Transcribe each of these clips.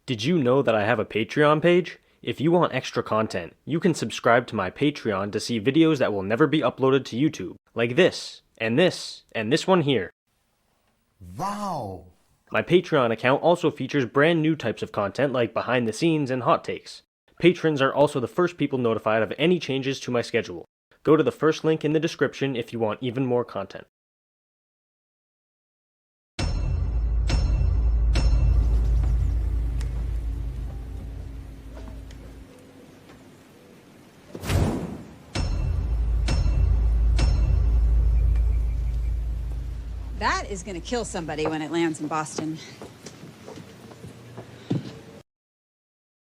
Did you know that I have a Patreon page? If you want extra content, you can subscribe to my Patreon to see videos that will never be uploaded to YouTube, like this, and this, and this one here. Wow! My Patreon account also features brand new types of content like behind the scenes and hot takes. Patrons are also the first people notified of any changes to my schedule. Go to the first link in the description if you want even more content. That is gonna kill somebody when it lands in Boston.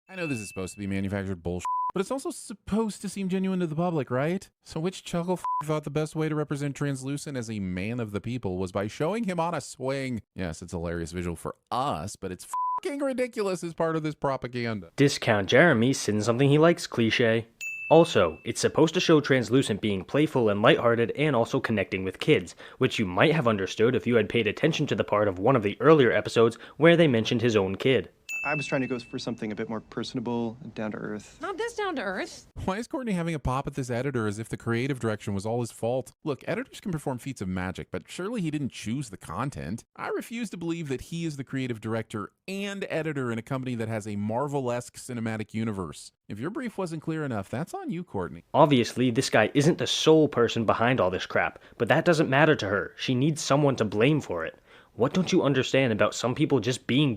I know this is supposed to be manufactured bullshit, but it's also supposed to seem genuine to the public, right? So which chuckle thought the best way to represent Translucent as a man of the people was by showing him on a swing? Yes, it's a hilarious visual for us, but it's fucking ridiculous as part of this propaganda. Discount Jeremy sins something he likes cliche. Also, it's supposed to show Translucent being playful and lighthearted and also connecting with kids, which you might have understood if you had paid attention to the part of one of the earlier episodes where they mentioned his own kid. I was trying to go for something a bit more personable and down to earth. Not this down to earth. Why is Courtney having a pop at this editor as if the creative direction was all his fault? Look, editors can perform feats of magic, but surely he didn't choose the content. I refuse to believe that he is the creative director and editor in a company that has a Marvel-esque cinematic universe. If your brief wasn't clear enough, that's on you, Courtney. Obviously, this guy isn't the sole person behind all this crap, but that doesn't matter to her. She needs someone to blame for it. What don't you understand about some people just being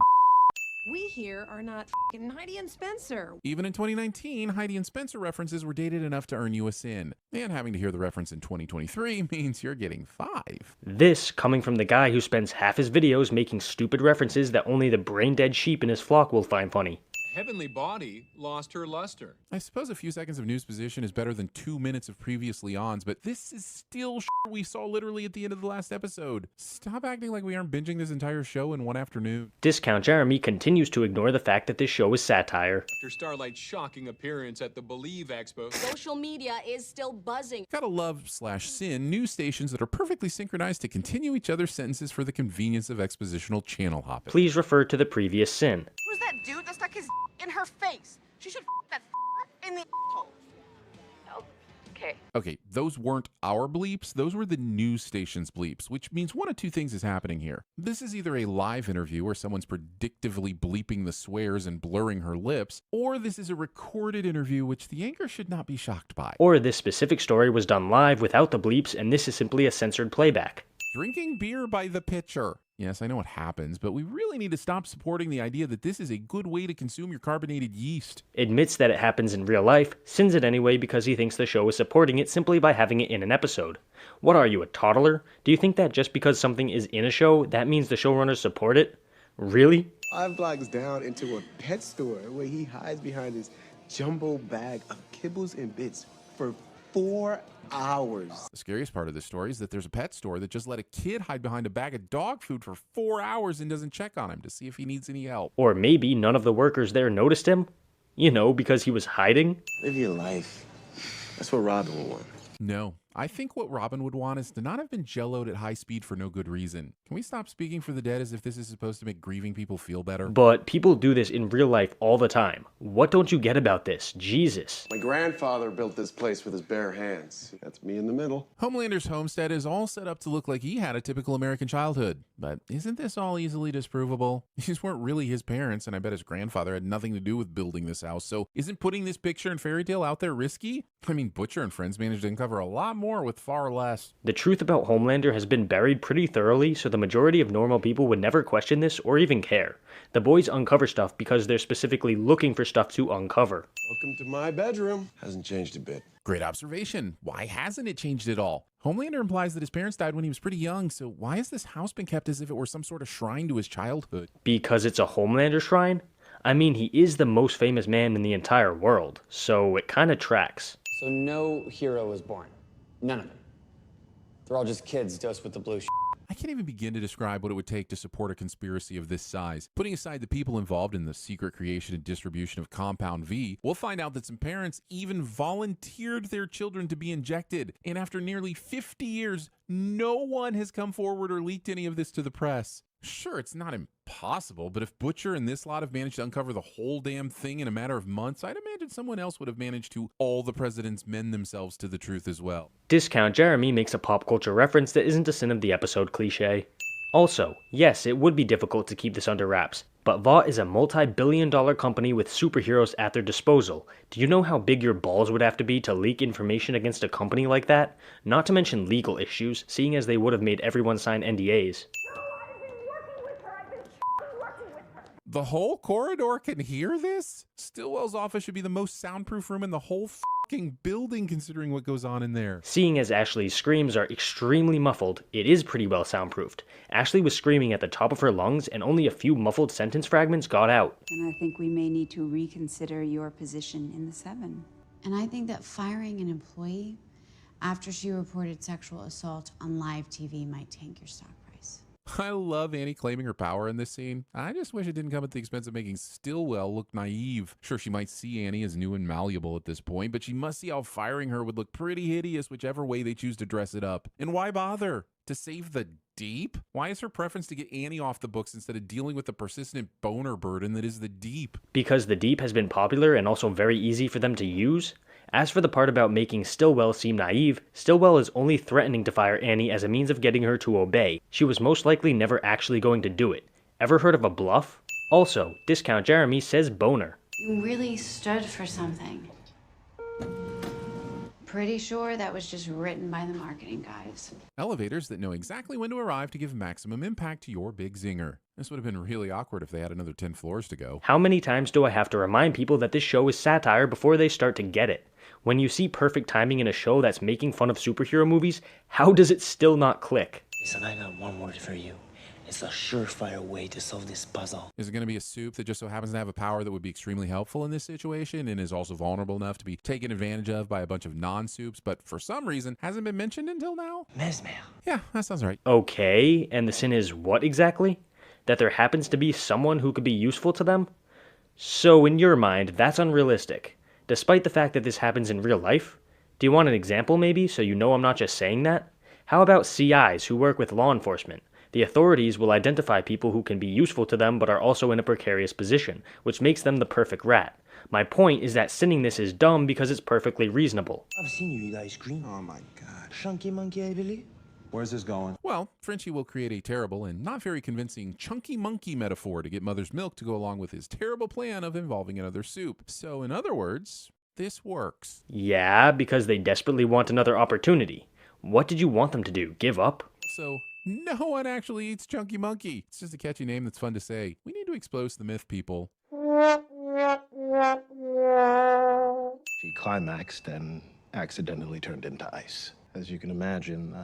We here are not f***ing Heidi and Spencer. Even in 2019, Heidi and Spencer references were dated enough to earn you a sin. And having to hear the reference in 2023 means you're getting 5. This coming from the guy who spends half his videos making stupid references that only the brain-dead sheep in his flock will find funny. Heavenly body lost her luster. I suppose a few seconds of news position is better than 2 minutes of previously ons, but this is still we saw literally at the end of the last episode. Stop acting like we aren't binging this entire show in one afternoon. Discount Jeremy continues to ignore the fact that this show is satire. After Starlight's shocking appearance at the Believe Expo, Social media is still buzzing. Gotta love/sin news stations that are perfectly synchronized to continue each other's sentences for the convenience of expositional channel hopping. Please refer to the previous sin. Who's that dude that stuck his in her face? She should that in the asshole. Okay, those weren't our bleeps, those were the news station's bleeps, which means one of two things is happening here. This is either a live interview where someone's predictively bleeping the swears and blurring her lips, or this is a recorded interview which the anchor should not be shocked by. Or this specific story was done live without the bleeps and this is simply a censored playback. Drinking beer by the pitcher. Yes, I know it happens, but we really need to stop supporting the idea that this is a good way to consume your carbonated yeast. Admits that it happens in real life, sins it anyway because he thinks the show is supporting it simply by having it in an episode. What are you, a toddler? Do you think that just because something is in a show, that means the showrunners support it? Really? 5 blocks down into a pet store where he hides behind his jumbo bag of kibbles and bits for 4 hours. The scariest part of this story is that there's a pet store that just let a kid hide behind a bag of dog food for 4 hours and doesn't check on him to see if he needs any help. Or maybe none of the workers there noticed him? You know, because he was hiding? Live your life. That's what Robin would want. No, I think what Robin would want is to not have been jelloed at high speed for no good reason. Can we stop speaking for the dead as if this is supposed to make grieving people feel better? But people do this in real life all the time. What don't you get about this? Jesus. My grandfather built this place with his bare hands. That's me in the middle. Homelander's homestead is all set up to look like he had a typical American childhood. But isn't this all easily disprovable? These weren't really his parents, and I bet his grandfather had nothing to do with building this house, so isn't putting this picture and fairy tale out there risky? I mean, Butcher and Friends managed to uncover a lot more with far less. The truth about Homelander has been buried pretty thoroughly, so the majority of normal people would never question this or even care. The boys uncover stuff because they're specifically looking for stuff to uncover. Welcome to my bedroom. Hasn't changed a bit. Great observation. Why hasn't it changed at all? Homelander implies that his parents died when he was pretty young, so why has this house been kept as if it were some sort of shrine to his childhood? Because it's a Homelander shrine? I mean, he is the most famous man in the entire world, so it kinda tracks. So no hero was born. None of them. They're all just kids dosed with the blue I can't even begin to describe what it would take to support a conspiracy of this size. Putting aside the people involved in the secret creation and distribution of Compound V, we'll find out that some parents even volunteered their children to be injected. And after nearly 50 years, no one has come forward or leaked any of this to the press. Sure, it's not impossible, but if Butcher and this lot have managed to uncover the whole damn thing in a matter of months, I'd imagine someone else would have managed to all the president's men themselves to the truth as well. Discount Jeremy makes a pop culture reference that isn't a sin of the episode cliche. Also, yes, it would be difficult to keep this under wraps, but Vaught is a multi-billion-dollar company with superheroes at their disposal. Do you know how big your balls would have to be to leak information against a company like that? Not to mention legal issues, seeing as they would have made everyone sign NDAs. The whole corridor can hear this? Stillwell's office should be the most soundproof room in the whole fucking building considering what goes on in there. Seeing as Ashley's screams are extremely muffled, it is pretty well soundproofed. Ashley was screaming at the top of her lungs and only a few muffled sentence fragments got out. And I think we may need to reconsider your position in the Seven. And I think that firing an employee after she reported sexual assault on live TV might tank your stock price. I love Annie claiming her power in this scene. I just wish it didn't come at the expense of making Stillwell look naive. Sure, she might see Annie as new and malleable at this point, but she must see how firing her would look pretty hideous whichever way they choose to dress it up. And why bother? To save the Deep? Why is her preference to get Annie off the books instead of dealing with the persistent boner burden that is the Deep? Because the Deep has been popular and also very easy for them to use? As for the part about making Stillwell seem naive, Stillwell is only threatening to fire Annie as a means of getting her to obey. She was most likely never actually going to do it. Ever heard of a bluff? Also, Discount Jeremy says boner. You really stood for something. Pretty sure that was just written by the marketing guys. Elevators that know exactly when to arrive to give maximum impact to your big zinger. This would have been really awkward if they had another 10 floors to go. How many times do I have to remind people that this show is satire before they start to get it? When you see perfect timing in a show that's making fun of superhero movies, how does it still not click? Listen, I got one word for you. It's a surefire way to solve this puzzle. Is it going to be a soup that just so happens to have a power that would be extremely helpful in this situation and is also vulnerable enough to be taken advantage of by a bunch of non-soups, but for some reason hasn't been mentioned until now? Mesmer. Yeah, that sounds right. Okay, and the sin is what exactly? That there happens to be someone who could be useful to them? So in your mind, that's unrealistic, despite the fact that this happens in real life? Do you want an example maybe, so you know I'm not just saying that? How about CIs who work with law enforcement? The authorities will identify people who can be useful to them but are also in a precarious position, which makes them the perfect rat. My point is that sinning this is dumb because it's perfectly reasonable. I've seen you eat ice cream. Oh my god. Chunky monkey, I believe. Where's this going? Well, Frenchie will create a terrible and not very convincing chunky monkey metaphor to get Mother's milk to go along with his terrible plan of involving another soup. So in other words, this works. Yeah, because they desperately want another opportunity. What did you want them to do? Give up? So no one actually eats Chunky Monkey. It's just a catchy name that's fun to say. We need to expose the myth, people. She climaxed and accidentally turned into ice. As you can imagine,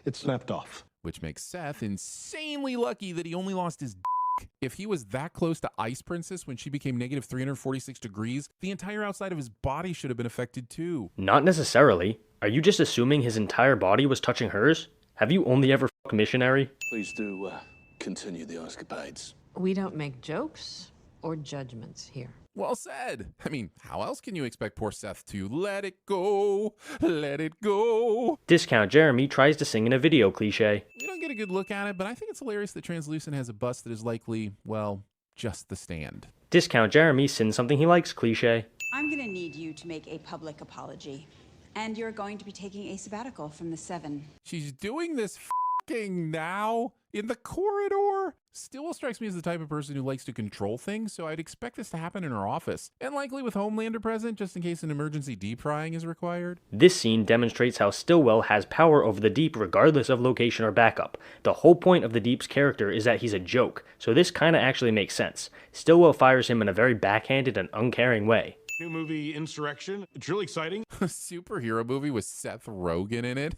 it snapped off. Which makes Seth insanely lucky that he only lost his dick. If he was that close to Ice Princess when she became negative 346 degrees, the entire outside of his body should have been affected too. Not necessarily. Are you just assuming his entire body was touching hers? Have you only ever fucked missionary? Please do continue the escapades. We don't make jokes or judgments here. Well said. I mean, how else can you expect poor Seth to let it go, let it go? Discount Jeremy tries to sing in a video cliche. We don't get a good look at it, but I think it's hilarious that Translucent has a bust that is likely, well, just the stand. Discount Jeremy sins something he likes cliche. I'm gonna need you to make a public apology. And you're going to be taking a sabbatical from the Seven. She's doing this f***ing now? In the corridor? Stillwell strikes me as the type of person who likes to control things, so I'd expect this to happen in her office. And likely with Homelander present, just in case an emergency deep frying is required. This scene demonstrates how Stillwell has power over the Deep regardless of location or backup. The whole point of the Deep's character is that he's a joke, so this kinda actually makes sense. Stillwell fires him in a very backhanded and uncaring way. New movie, Insurrection. It's really exciting. A superhero movie with Seth Rogen in it.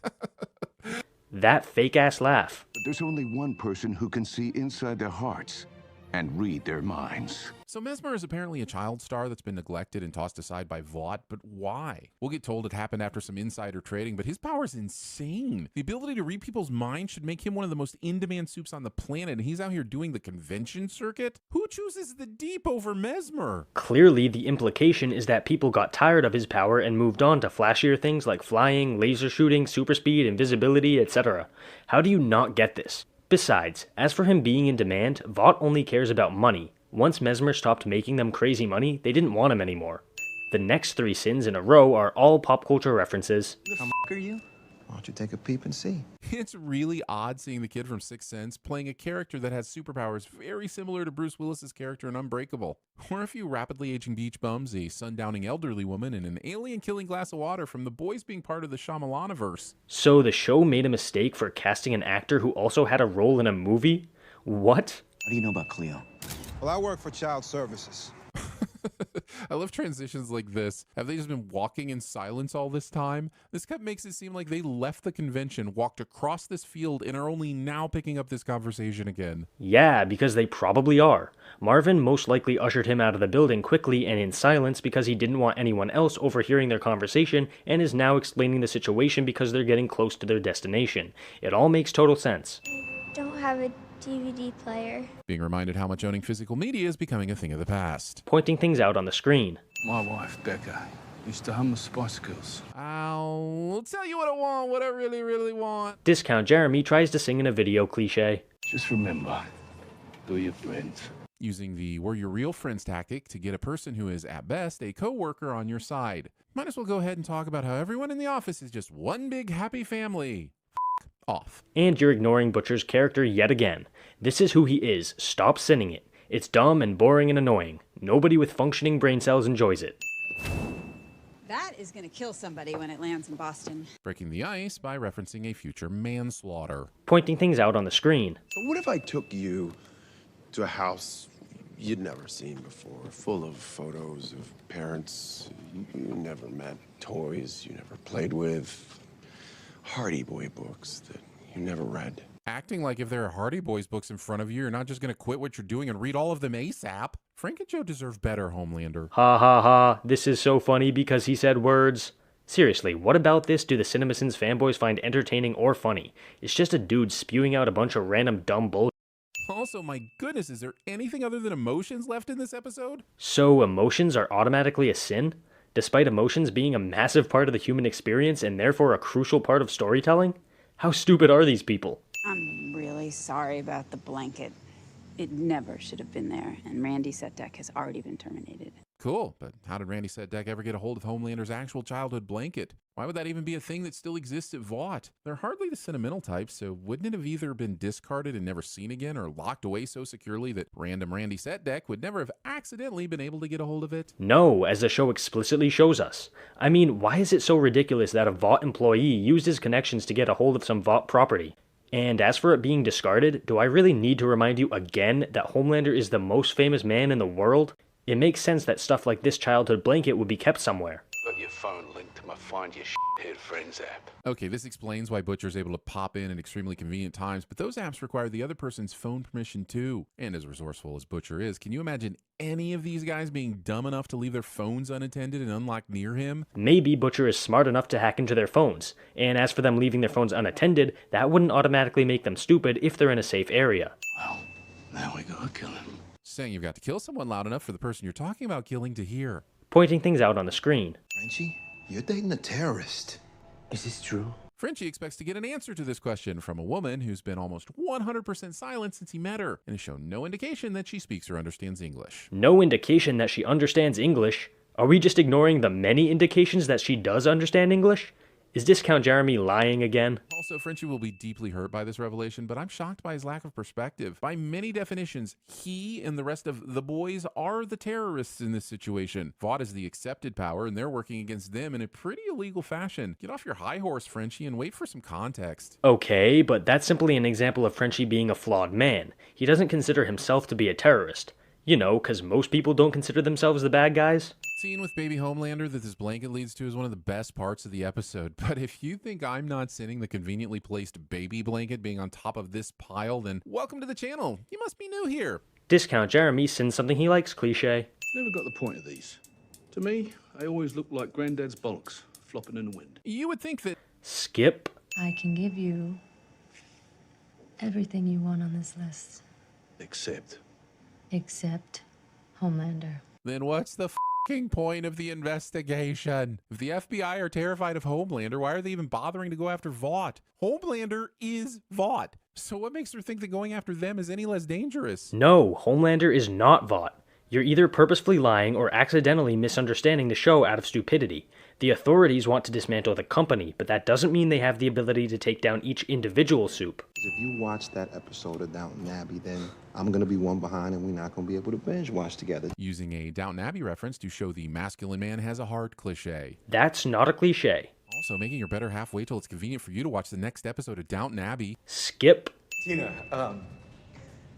That fake-ass laugh. But there's only one person who can see inside their hearts and read their minds. So Mesmer is apparently a child star that's been neglected and tossed aside by Vaught, but why? We'll get told it happened after some insider trading, but his power is insane. The ability to read people's minds should make him one of the most in-demand soups on the planet, and he's out here doing the convention circuit? Who chooses the Deep over Mesmer? Clearly, the implication is that people got tired of his power and moved on to flashier things like flying, laser shooting, super speed, invisibility, etc. How do you not get this? Besides, as for him being in demand, Vaught only cares about money. Once Mesmer stopped making them crazy money, they didn't want him anymore. The next 3 sins in a row are all pop culture references. The f*** are you? Why don't you take a peep and see? It's really odd seeing the kid from Sixth Sense playing a character that has superpowers very similar to Bruce Willis's character in Unbreakable. Or a few rapidly aging beach bums, a sundowning elderly woman, and an alien-killing glass of water from The Boys being part of the Shyamalaniverse. So the show made a mistake for casting an actor who also had a role in a movie? What? How do you know about Cleo? Well, I work for child services. I love transitions like this. Have they just been walking in silence all this time? This cut makes it seem like they left the convention, walked across this field, and are only now picking up this conversation again. Yeah, because they probably are. Marvin most likely ushered him out of the building quickly and in silence because he didn't want anyone else overhearing their conversation, and is now explaining the situation because they're getting close to their destination. It all makes total sense. Don't have a DVD player. Being reminded how much owning physical media is becoming a thing of the past. Pointing things out on the screen. My wife, Becca, used to hum the Spice Girls. I'll tell you what I want, what I really, really want. Discount Jeremy tries to sing in a video cliche. Just remember, who are your friends? Using the we're your real friends tactic to get a person who is, at best, a co-worker on your side. Might as well go ahead and talk about how everyone in the office is just one big happy family. Off. And you're ignoring Butcher's character yet again. This is who he is. Stop sinning it. It's dumb and boring and annoying. Nobody with functioning brain cells enjoys it. That is going to kill somebody when it lands in Boston. Breaking the ice by referencing a future manslaughter. Pointing things out on the screen. So what if I took you to a house you'd never seen before, full of photos of parents you never met, toys you never played with, Hardy Boy books that you never read? Acting like if there are Hardy Boys books in front of you, you're not just going to quit what you're doing and read all of them ASAP. Frank and Joe deserve better, Homelander. Ha ha ha, this is so funny because he said words. Seriously, what about this do the CinemaSins fanboys find entertaining or funny? It's just a dude spewing out a bunch of random dumb bullshit. Also, my goodness, is there anything other than emotions left in this episode? So emotions are automatically a sin? Despite emotions being a massive part of the human experience and therefore a crucial part of storytelling? How stupid are these people? I'm really sorry about the blanket. It never should have been there, and Randy Setdeck has already been terminated. Cool, but how did Randy Setdeck ever get a hold of Homelander's actual childhood blanket? Why would that even be a thing that still exists at Vaught? They're hardly the sentimental type, so wouldn't it have either been discarded and never seen again, or locked away so securely that random Randy Setdeck would never have accidentally been able to get a hold of it? No, as the show explicitly shows us. I mean, why is it so ridiculous that a Vaught employee used his connections to get a hold of some Vaught property? And as for it being discarded, do I really need to remind you again that Homelander is the most famous man in the world? It makes sense that stuff like this childhood blanket would be kept somewhere. Got your phone linked to my Find Your Shithead Friends app. Okay, this explains why Butcher's able to pop in at extremely convenient times, but those apps require the other person's phone permission too. And as resourceful as Butcher is, can you imagine any of these guys being dumb enough to leave their phones unattended and unlocked near him? Maybe Butcher is smart enough to hack into their phones, and as for them leaving their phones unattended, that wouldn't automatically make them stupid if they're in a safe area. Well, now we gotta kill him. Saying you've got to kill someone loud enough for the person you're talking about killing to hear. Pointing things out on the screen. Frenchie, you're dating a terrorist. Is this true? Frenchie expects to get an answer to this question from a woman who's been almost 100% silent since he met her, and has shown no indication that she speaks or understands English. No indication that she understands English? Are we just ignoring the many indications that she does understand English? Is Discount Jeremy lying again? Also, Frenchie will be deeply hurt by this revelation, but I'm shocked by his lack of perspective. By many definitions, he and the rest of the boys are the terrorists in this situation. Vaught is the accepted power, and they're working against them in a pretty illegal fashion. Get off your high horse, Frenchie, and wait for some context. Okay, but that's simply an example of Frenchie being a flawed man. He doesn't consider himself to be a terrorist. You know, because most people don't consider themselves the bad guys. Scene with baby Homelander that this blanket leads to is one of the best parts of the episode, but if you think I'm not sinning the conveniently placed baby blanket being on top of this pile, then welcome to the channel. You must be new here. Discount Jeremy sins something he likes cliche. Never got the point of these. To me, they always look like Granddad's bollocks flopping in the wind. You would think that... Skip. I can give you everything you want on this list. Except Homelander. Then what's the f***ing point of the investigation? If the FBI are terrified of Homelander, why are they even bothering to go after Vaught? Homelander is Vaught. So what makes her think that going after them is any less dangerous? No, Homelander is not Vaught. You're either purposefully lying or accidentally misunderstanding the show out of stupidity. The authorities want to dismantle the company, but that doesn't mean they have the ability to take down each individual soup. If you watch that episode of Downton Abbey, then I'm gonna be one behind and we're not gonna be able to binge watch together. Using a Downton Abbey reference to show the masculine man has a heart cliche. That's not a cliche. Also, making your better half wait till it's convenient for you to watch the next episode of Downton Abbey. Skip. Tina,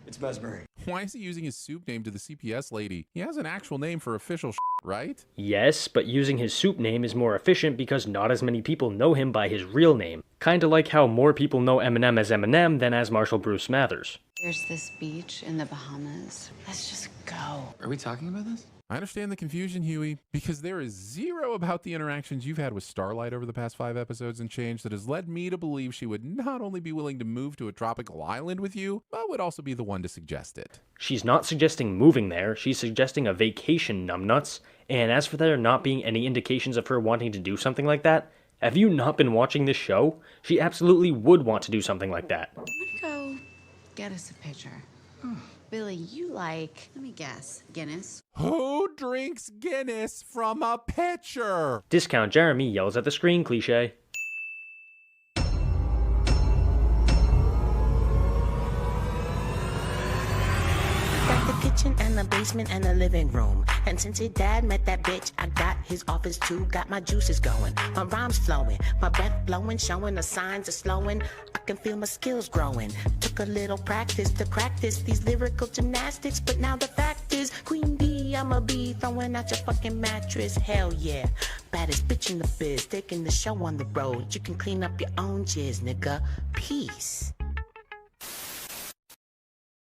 it's Mesmer. Why is he using his soup name to the CPS lady? He has an actual name for official shit, right? Yes, but using his soup name is more efficient because not as many people know him by his real name. Kinda like how more people know Eminem as Eminem than as Marshall Bruce Mathers. There's this beach in the Bahamas. Let's just go. Are we talking about this? I understand the confusion, Huey, because there is zero about the interactions you've had with Starlight over the past 5 episodes and change that has led me to believe she would not only be willing to move to a tropical island with you, but would also be the one to suggest it. She's not suggesting moving there, she's suggesting a vacation, numbnuts. And as for there not being any indications of her wanting to do something like that, have you not been watching this show? She absolutely would want to do something like that. I'm gonna go get us a picture. Billy, you like, let me guess, Guinness? Who drinks Guinness from a pitcher? Discount Jeremy yells at the screen cliche. Got the kitchen and the basement and the living room. And since your dad met that bitch, I got his office too. Got my juices going, my rhymes flowing, my breath blowing, showing the signs of slowing. I can feel my skills growing. Took a little practice to practice these lyrical gymnastics, but now the fact is, Queen Bee, I'ma be throwing out your fucking mattress. Hell yeah, baddest bitch in the biz, taking the show on the road. You can clean up your own jizz, nigga. Peace.